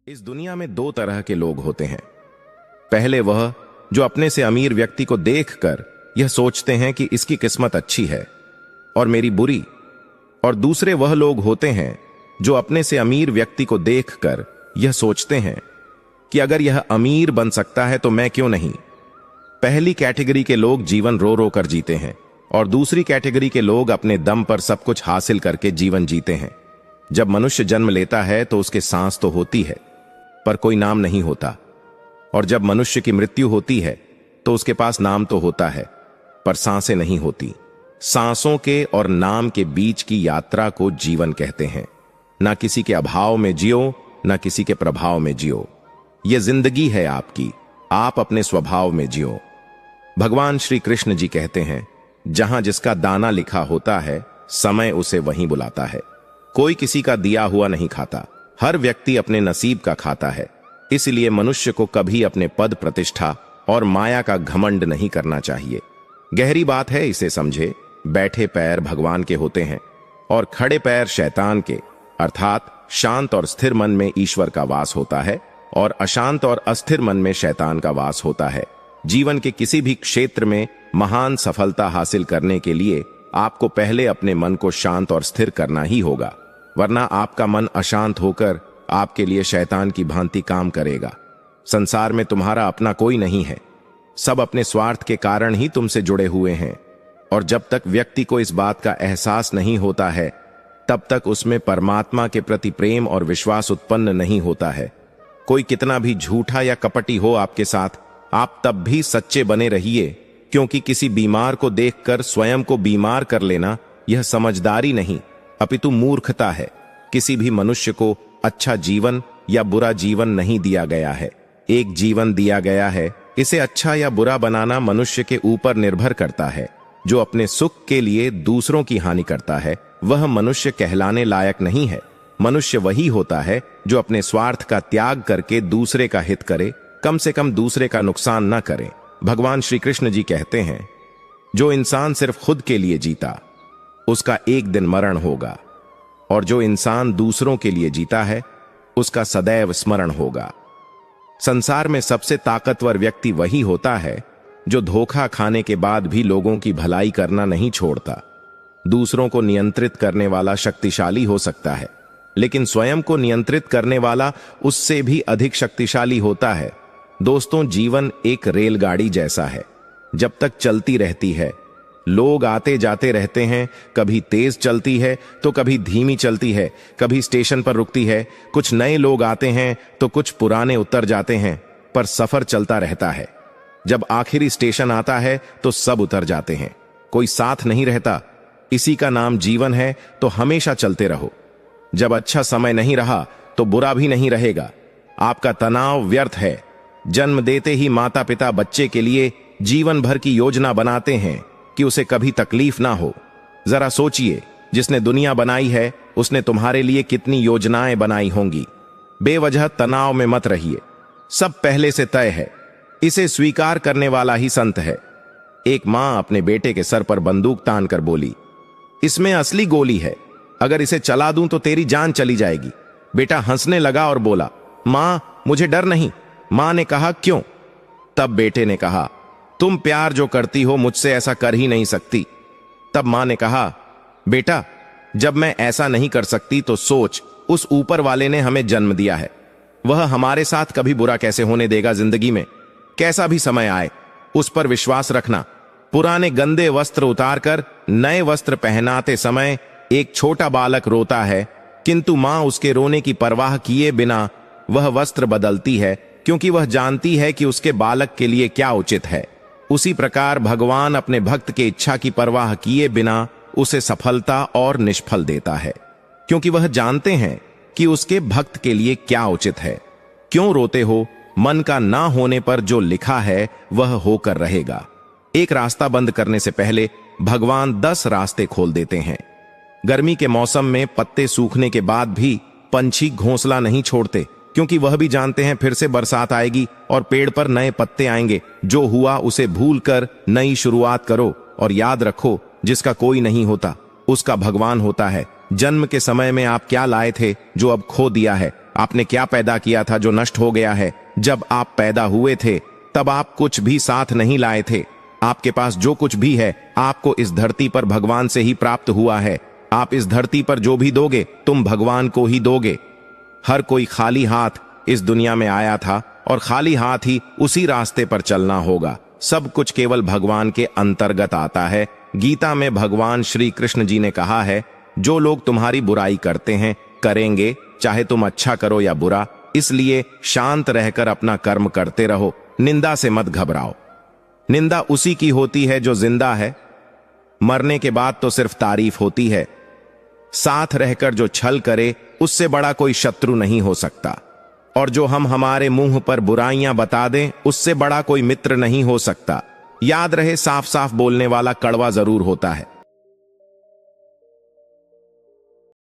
इस दुनिया में दो तरह के लोग होते हैं। पहले वह जो अपने से अमीर व्यक्ति को देखकर यह सोचते हैं कि इसकी किस्मत अच्छी है और मेरी बुरी, और दूसरे वह लोग होते हैं जो अपने से अमीर व्यक्ति को देखकर यह सोचते हैं कि अगर यह अमीर बन सकता है तो मैं क्यों नहीं। पहली कैटेगरी के लोग जीवन रो रो कर जीते हैं और दूसरी कैटेगरी के लोग अपने दम पर सब कुछ हासिल करके जीवन जीते हैं। जब मनुष्य जन्म लेता है तो उसके सांस तो होती है पर कोई नाम नहीं होता, और जब मनुष्य की मृत्यु होती है तो उसके पास नाम तो होता है पर सांसें नहीं होती। सांसों के और नाम के बीच की यात्रा को जीवन कहते हैं। ना किसी के अभाव में जियो, ना किसी के प्रभाव में जियो। यह जिंदगी है आपकी, आप अपने स्वभाव में जियो। भगवान श्री कृष्ण जी कहते हैं, जहां जिसका दाना लिखा होता है समय उसे वहीं बुलाता है। कोई किसी का दिया हुआ नहीं खाता, हर व्यक्ति अपने नसीब का खाता है। इसलिए मनुष्य को कभी अपने पद प्रतिष्ठा और माया का घमंड नहीं करना चाहिए। गहरी बात है, इसे समझे। बैठे पैर भगवान के होते हैं और खड़े पैर शैतान के, अर्थात शांत और स्थिर मन में ईश्वर का वास होता है और अशांत और अस्थिर मन में शैतान का वास होता है। जीवन के किसी भी क्षेत्र में महान सफलता हासिल करने के लिए आपको पहले अपने मन को शांत और स्थिर करना ही होगा, वरना आपका मन अशांत होकर आपके लिए शैतान की भांति काम करेगा। संसार में तुम्हारा अपना कोई नहीं है, सब अपने स्वार्थ के कारण ही तुमसे जुड़े हुए हैं, और जब तक व्यक्ति को इस बात का एहसास नहीं होता है तब तक उसमें परमात्मा के प्रति प्रेम और विश्वास उत्पन्न नहीं होता है। कोई कितना भी झूठा या कपटी हो आपके साथ, आप तब भी सच्चे बने रहिए, क्योंकि किसी बीमार को देखकर स्वयं को बीमार कर लेना यह समझदारी नहीं अपितु मूर्खता है। किसी भी मनुष्य को अच्छा जीवन या बुरा जीवन नहीं दिया गया है, एक जीवन दिया गया है। इसे अच्छा या बुरा बनाना मनुष्य के ऊपर निर्भर करता है। जो अपने सुख के लिए दूसरों की हानि करता है वह मनुष्य कहलाने लायक नहीं है। मनुष्य वही होता है जो अपने स्वार्थ का त्याग करके दूसरे का हित करे, कम से कम दूसरे का नुकसान न करे। भगवान श्री कृष्ण जी कहते हैं, जो इंसान सिर्फ खुद के लिए जीता उसका एक दिन मरण होगा, और जो इंसान दूसरों के लिए जीता है उसका सदैव स्मरण होगा। संसार में सबसे ताकतवर व्यक्ति वही होता है जो धोखा खाने के बाद भी लोगों की भलाई करना नहीं छोड़ता। दूसरों को नियंत्रित करने वाला शक्तिशाली हो सकता है, लेकिन स्वयं को नियंत्रित करने वाला उससे भी अधिक शक्तिशाली होता है। दोस्तों, जीवन एक रेलगाड़ी जैसा है, जब तक चलती रहती है लोग आते जाते रहते हैं। कभी तेज चलती है तो कभी धीमी चलती है, कभी स्टेशन पर रुकती है। कुछ नए लोग आते हैं तो कुछ पुराने उतर जाते हैं, पर सफर चलता रहता है। जब आखिरी स्टेशन आता है तो सब उतर जाते हैं, कोई साथ नहीं रहता। इसी का नाम जीवन है, तो हमेशा चलते रहो। जब अच्छा समय नहीं रहा तो बुरा भी नहीं रहेगा। आपका तनाव व्यर्थ है। जन्म देते ही माता पिता बच्चे के लिए जीवन भर की योजना बनाते हैं कि उसे कभी तकलीफ ना हो। जरा सोचिए, जिसने दुनिया बनाई है उसने तुम्हारे लिए कितनी योजनाएं बनाई होंगी। बेवजह तनाव में मत रहिए, सब पहले से तय है। इसे स्वीकार करने वाला ही संत है। एक मां अपने बेटे के सर पर बंदूक तान कर बोली, इसमें असली गोली है, अगर इसे चला दूं तो तेरी जान चली जाएगी। बेटा हंसने लगा और बोला, मां मुझे डर नहीं। मां ने कहा, क्यों? तब बेटे ने कहा, तुम प्यार जो करती हो मुझसे ऐसा कर ही नहीं सकती। तब मां ने कहा, बेटा जब मैं ऐसा नहीं कर सकती तो सोच, उस ऊपर वाले ने हमें जन्म दिया है, वह हमारे साथ कभी बुरा कैसे होने देगा। जिंदगी में कैसा भी समय आए उस पर विश्वास रखना। पुराने गंदे वस्त्र उतारकर नए वस्त्र पहनाते समय एक छोटा बालक रोता है, किंतु मां उसके रोने की परवाह किए बिना वह वस्त्र बदलती है, क्योंकि वह जानती है कि उसके बालक के लिए क्या उचित है। उसी प्रकार भगवान अपने भक्त के इच्छा की परवाह किए बिना उसे सफलता और निष्फल देता है, क्योंकि वह जानते हैं कि उसके भक्त के लिए क्या उचित है। क्यों रोते हो? मन का ना होने पर जो लिखा है वह होकर रहेगा। एक रास्ता बंद करने से पहले भगवान 10 रास्ते खोल देते हैं। गर्मी के मौसम में पत्ते सूखने के बाद भी पंछी घोंसला नहीं छोड़ते, क्योंकि वह भी जानते हैं फिर से बरसात आएगी और पेड़ पर नए पत्ते आएंगे। जो हुआ उसे भूलकर नई शुरुआत करो, और याद रखो, जिसका कोई नहीं होता उसका भगवान होता है। जन्म के समय में आप क्या लाए थे जो अब खो दिया है, आपने क्या पैदा किया था जो नष्ट हो गया है? जब आप पैदा हुए थे तब आप कुछ भी साथ नहीं लाए थे। आपके पास जो कुछ भी है आपको इस धरती पर भगवान से ही प्राप्त हुआ है। आप इस धरती पर जो भी दोगे तुम भगवान को ही दोगे। हर कोई खाली हाथ इस दुनिया में आया था और खाली हाथ ही उसी रास्ते पर चलना होगा। सब कुछ केवल भगवान के अंतर्गत आता है। गीता में भगवान श्री कृष्ण जी ने कहा है, जो लोग तुम्हारी बुराई करते हैं करेंगे, चाहे तुम अच्छा करो या बुरा, इसलिए शांत रहकर अपना कर्म करते रहो। निंदा से मत घबराओ। निंदा उसी की होती है जो जिंदा है। मरने के बाद तो सिर्फ तारीफ होती है। साथ रहकर जो छल करे उससे बड़ा कोई शत्रु नहीं हो सकता। और जो हम हमारे मुंह पर बुराइयां बता दें उससे बड़ा कोई मित्र नहीं हो सकता। याद रहे, साफ साफ बोलने वाला कड़वा जरूर होता है।